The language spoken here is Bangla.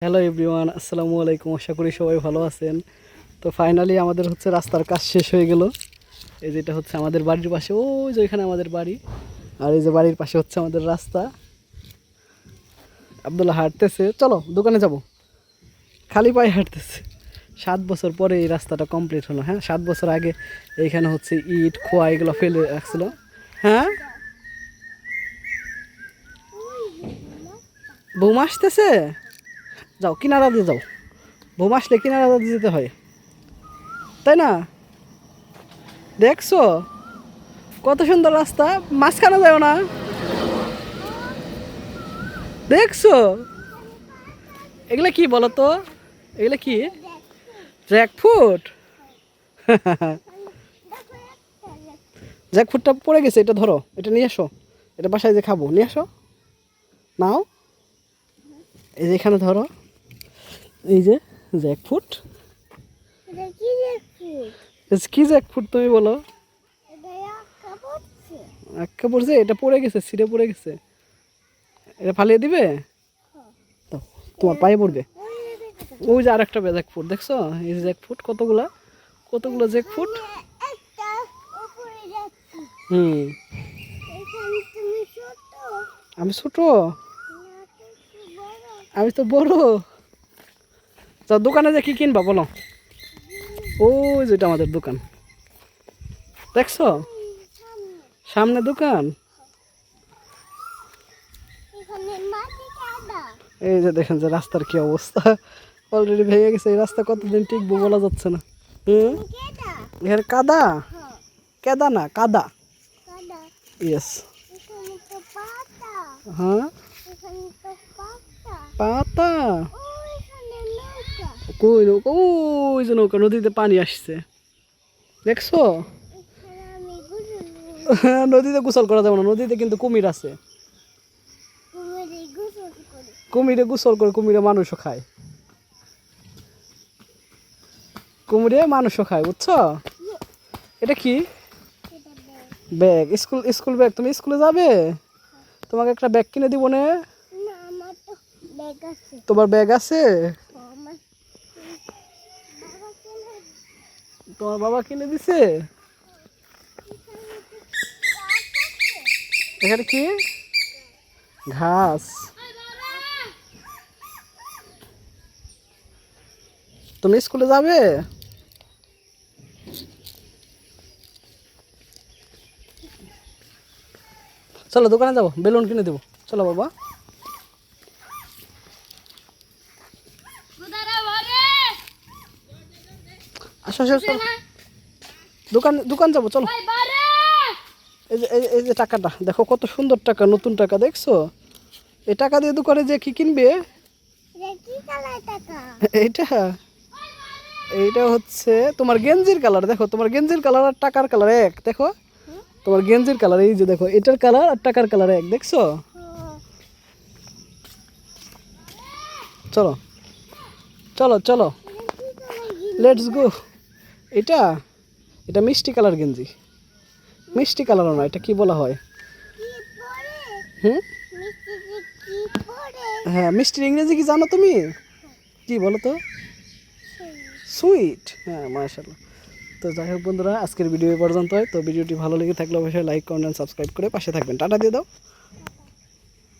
হ্যালো এভরিওয়ান, আসসালামু আলাইকুম। আশা করি সবাই ভালো আছেন। তো ফাইনালি আমাদের রাস্তার কাজ শেষ হয়ে গেল। এই যেটা আমাদের বাড়ির পাশে, ওই যে এখানে আমাদের বাড়ি, আর এই যে বাড়ির পাশে আমাদের রাস্তা। আব্দুল্লাহ হাঁটতেছে, চলো দোকানে যাব, খালি পায়ে হাঁটতেছে। 7 বছর পরে এই রাস্তাটা কমপ্লিট হলো। হ্যাঁ, 7 বছর আগে এইখানে ইট খোয়া এগুলো ফেলে রাখছিল। হ্যাঁ, বৌমা আসতেছে, যাও কিনারা দিয়ে যাও। বৌমা আসলে কিনারা দিয়ে যেতে হয়, তাই না? দেখছো কত সুন্দর রাস্তা, মাঝখানে যাও না। দেখছো এগুলা কি বলো তো, এগুলা কি? জ্যাকফ্রুট। জ্যাকফ্রুটটা পড়ে গেছে, এটা ধরো, এটা নিয়ে আসো, এটা বাসায় যে খাবো, নিয়ে আসো। নাও, এই যে এখানে ধরো, এই যে জ্যাকফ্রুট। কি জ্যাকফ্রুট তুমি বলো? আক্কা পড়ছে, এটা পড়ে গেছে, ছিঁড়ে পড়ে গেছে, এটা ফালিয়ে দিবে তো, তোমার পায়ে পড়বে। ওই যে আর একটা জ্যাকফ্রুট দেখছো, এই যে জ্যাকফ্রুট, কতগুলা কতগুলো জ্যাকফ্রুট। হুম, আমি ছোট, আমি তো বড়। তা দোকানে যে কি কিনবা বলো? ওই যেটা আমাদের দোকান, দেখছো সামনে দোকান। এই যে দেখেন যে রাস্তার কি অবস্থা, অলরেডি ভেঙে গেছে। এই রাস্তা কতদিন টিকবো বলা যাচ্ছে না। হুম, এখানে কাদা, কেদা না কাদা। ইয়েস। হ্যাঁ, পাতা। কই নৌকা? ওই যে নৌকা, নদীতে পানি আসছে, দেখছো? নদীতে গোসল করা যাবে না, নদীতে কিন্তু কুমির আছে। কুমিরে গোসল করে, কুমিরে মানুষও খায়, কুমিরে মানুষও খায়, বুঝছো? এটা কি? Bag, school school bag. তুমি স্কুলে যাবে, তোমাকে একটা ব্যাগ কিনে দিব না? তোমার ব্যাগ আছে? তোমার বাবা কিনে দিছে? এখানে কি? ঘাস। তুমি স্কুলে যাবে? চলো দোকানে যাবো, বেলুন কিনে দেবো, চলো বাবা। আসো আসো আসো। দোকান দোকান যাবো, চলো। এই যে টাকাটা দেখো, কত সুন্দর টাকা, নতুন টাকা, দেখছো? এই টাকা দিয়ে দোকানে যে কি কিনবে? এইটা, এইটা তোমার গেঞ্জির কালার। দেখো তোমার গেঞ্জির কালার আর টাকার কালার এক, দেখো তোমার গেঞ্জির কালার, এই যে দেখো এটার কালার আর টাকার কালার এক, দেখছো? চলো চলো চলো, লেটস গো। এটা, এটা মিষ্টি কালার গেঞ্জি। মিষ্টি কালারও না, এটা কি বলা হয়? হুম, হ্যাঁ, মিষ্টির ইংরেজি কি জানো তুমি? কি বলো তো? সুইট। হ্যাঁ, মাশাআল্লাহ। তো যাই হোক বন্ধুরা, আজকের ভিডিও পর্যন্ত। তো ভিডিওটি ভালো লেগে থাকলে অবশ্যই লাইক, কমেন্ট, সাবস্ক্রাইব করে পাশে থাকবেন। টাটা দিয়ে দাও।